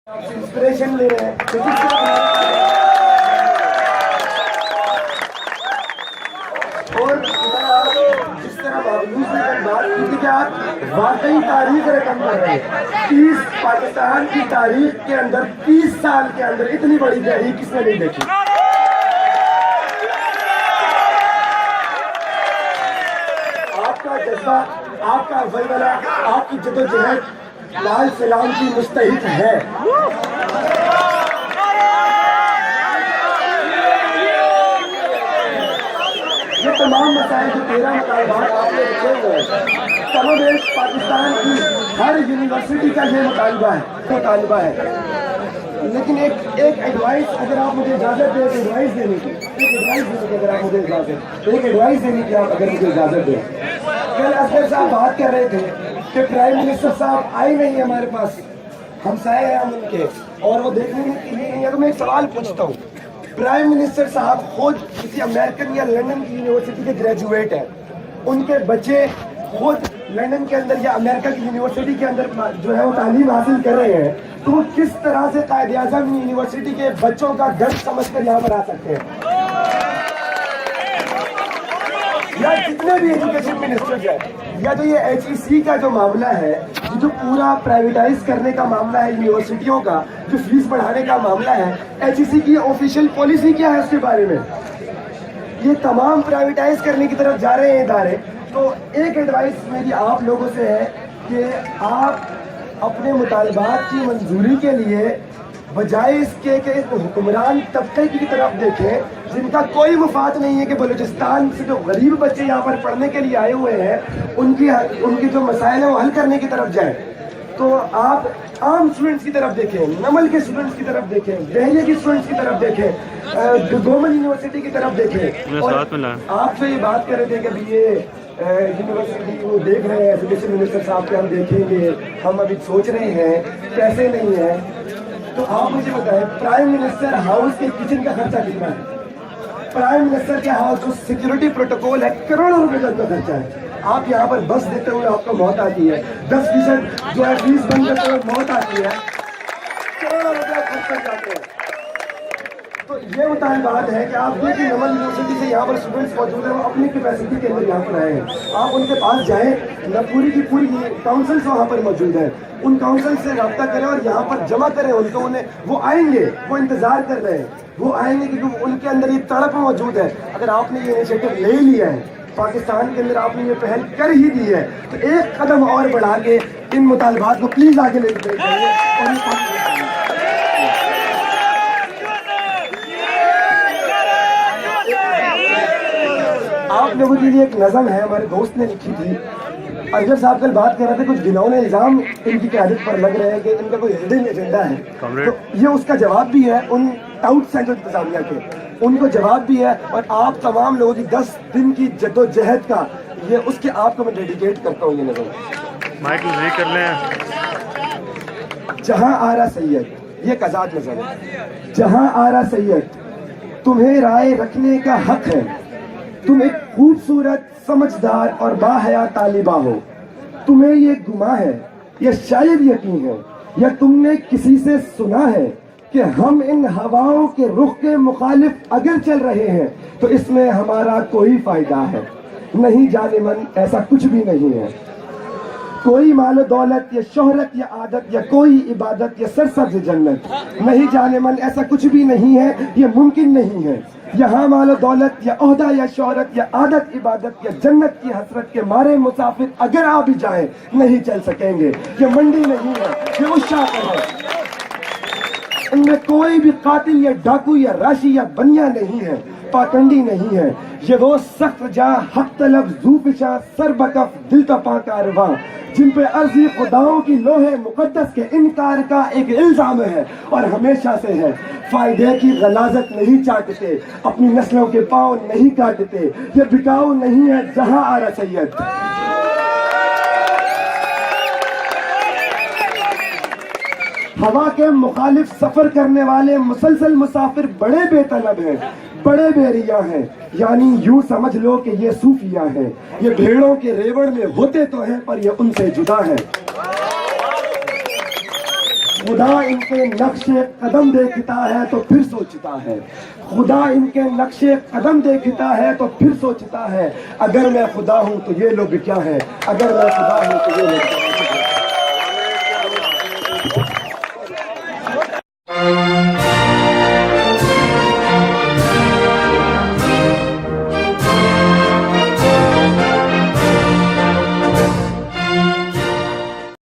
Inspiration ले रहे हैं और जिस तरह बावजूद बात की कि आप वाकई तारीख रकम कर रहे हैं। 30 पाकिस्तान की तारीख के अंदर 30 साल के अंदर इतनी बड़ी तहरीक किसने नहीं देखी। आपका जज्बा, आपका वलवला, आपकी जदोजहद लाल सलाम की मुस्तहिक है। ये तमाम मसाइल जो 13 मुतालबात आपने रखे हुए हैं, कमोबेश पाकिस्तान की हर यूनिवर्सिटी का ये मुतालबा है। लेकिन एक एडवाइस अगर आप मुझे इजाज़त दें, एडवाइस देने की, अगर आप मुझे इजाज़त, एक एडवाइस देने की आप अगर मुझे इजाज़त दें। कल असगर साहब बात कर रहे थे कि प्राइम मिनिस्टर साहब आए नहीं हमारे पास, हमसाए हैं हम उनके, और वो देखने के लिए नहीं। अगर मैं एक सवाल पूछता हूँ, प्राइम मिनिस्टर साहब खुद किसी अमेरिकन या लंदन की यूनिवर्सिटी के ग्रेजुएट हैं, उनके बच्चे खुद लंदन के अंदर या अमेरिका की यूनिवर्सिटी के अंदर जो है वो तालीम हासिल कर रहे हैं, तो वो किस तरह से कायदे आज़म यूनिवर्सिटी के बच्चों का गर्व समझ कर यहाँ पर आ सकते हैं। या जितने भी एजुकेशन मिनिस्टर हैं, या जो ये HEC का जो मामला है, जो पूरा प्राइवेटाइज करने का मामला है यूनिवर्सिटियों का, जो फीस बढ़ाने का मामला है, HEC की ऑफिशियल पॉलिसी क्या है उसके बारे में। ये तमाम प्राइवेटाइज करने की तरफ जा रहे हैं इदारे। तो एक एडवाइस मेरी आप लोगों से है कि आप अपने मुतालबात की मंजूरी के लिए बजाय इसके कि एक हुक्मरान तबके की तरफ देखें जिनका कोई मुफाद नहीं है कि बलूचिस्तान से जो गरीब बच्चे यहाँ पर पढ़ने के लिए आए हुए हैं उनकी जो मसाइल है वो हल करने की तरफ जाएं। तो आप आम स्टूडेंट्स की तरफ देखें, नमल के स्टूडेंट्स की तरफ देखें, दहलिया के स्टूडेंट्स की तरफ देखें, गवर्नमेंट यूनिवर्सिटी की तरफ देखें। और आपसे ये बात कर रहे थे कि अभी ये यूनिवर्सिटी वो देख रहे हैं, एजुकेशन मिनिस्टर साहब के हम देखेंगे, हम अभी सोच रहे हैं, पैसे नहीं है। तो आप मुझे बताएं, प्राइम मिनिस्टर हाउस के किचन का खर्चा कितना है? प्राइम मिनिस्टर के हाउस जो सिक्योरिटी प्रोटोकॉल है, करोड़ों रुपए का उसका खर्चा है। आप यहाँ पर बस देते हुए आपको मौत आती है, 10% जो है फीस बंद करते हुए मौत आती है, करोड़ों रुपए खर्च कर जाते हैं। तो ये मुतालबात है कि आप देखिए नमल यूनिवर्सिटी से यहाँ पर स्टूडेंट्स मौजूद हैं, वो अपनी कैपेसिटी के अंदर यहाँ पर आए हैं। आप उनके पास जाएं, न पूरी की पूरी काउंसिल्स वहाँ पर मौजूद है, उन काउंसिल से रब्ता करें और यहाँ पर जमा करें उनको। उन्हें वो आएंगे, वो इंतजार कर रहे हैं, वो आएंगे क्योंकि उनके अंदर ये तड़प मौजूद है। अगर आपने ये इनिशिएटिव ले लिया है, पाकिस्तान के अंदर आपने ये पहल कर ही दी है, तो एक कदम और बढ़ा के इन मुतालबात को प्लीज आगे लेके जाइए। आप लोगों के लिए एक नज़म है, हमारे दोस्त ने लिखी थी। अजगर साहब कल बात कर रहे थे, कुछ घिनौने इल्जाम इनकी क़यादत पर लग रहे हैं कि इनका कोई हिडन एजेंडा है। तो ये उसका जवाब भी है, उन टाउट्स हैं जो इंतजामिया के, उनको जवाब भी है। और आप तमाम लोगों की 10 दिन की जद्दोजहद का ये उसके आपको मैं डेडिकेट करता हूँ। ये नज़म माइक कर लें। जहाँ आरा सैयद, ये एक आज़ाद नज़म है। जहाँ आरा सैयद, तुम्हें राय रखने का हक है। तुम एक खूबसूरत, समझदार और बाहया तालिबा हो। तुम्हें ये गुमा है या शायद यकीन है या तुमने किसी से सुना है कि हम इन हवाओं के रुख के मुखालिफ अगर चल रहे हैं तो इसमें हमारा कोई फायदा है नहीं। जाने मन ऐसा कुछ भी नहीं है। कोई मालो दौलत या शोहरत या आदत या कोई इबादत या सरसब्ज जन्नत नहीं। जाने मन ऐसा कुछ भी नहीं है, ये मुमकिन नहीं है। यहाँ मालो दौलत या ओहदा या शोहरत या आदत इबादत या जन्नत की हसरत के मारे मुसाफिर अगर आ भी जाए नहीं चल सकेंगे। ये मंडी नहीं है, ये उस शाकर है। इनमें कोई भी कातिल या डाकू या राशि या बनिया नहीं है, पाखंडी नहीं है। ये वो सख्त जा हक तलब जूफिशा सरबकफ दिल तपा कारवां जिन पे अर्जी खुदाओं की लोहे मुकद्दस के इनकार का एक इल्जाम है और हमेशा से है। फायदे की गलाजत नहीं चाटते, अपनी नस्लों के पांव नहीं काटते। ये बिकाऊ नहीं है जहां आरा सैयद। हवा के मुखालिफ सफर करने वाले मुसलसल मुसाफिर बड़े बेतलब हैं, बड़े बेरिया हैं। यानी यूं समझ लो कि ये सूफिया हैं। ये भेड़ों के रेवड़ में होते तो हैं पर ये उनसे जुदा है। खुदा इनके नक्शे कदम देखता है तो फिर सोचता है, खुदा इनके नक्शे कदम देखता है तो फिर सोचता है, अगर मैं खुदा हूं तो ये लोग क्या है, अगर मैं खुदा हूं तो ये लोग क्या है।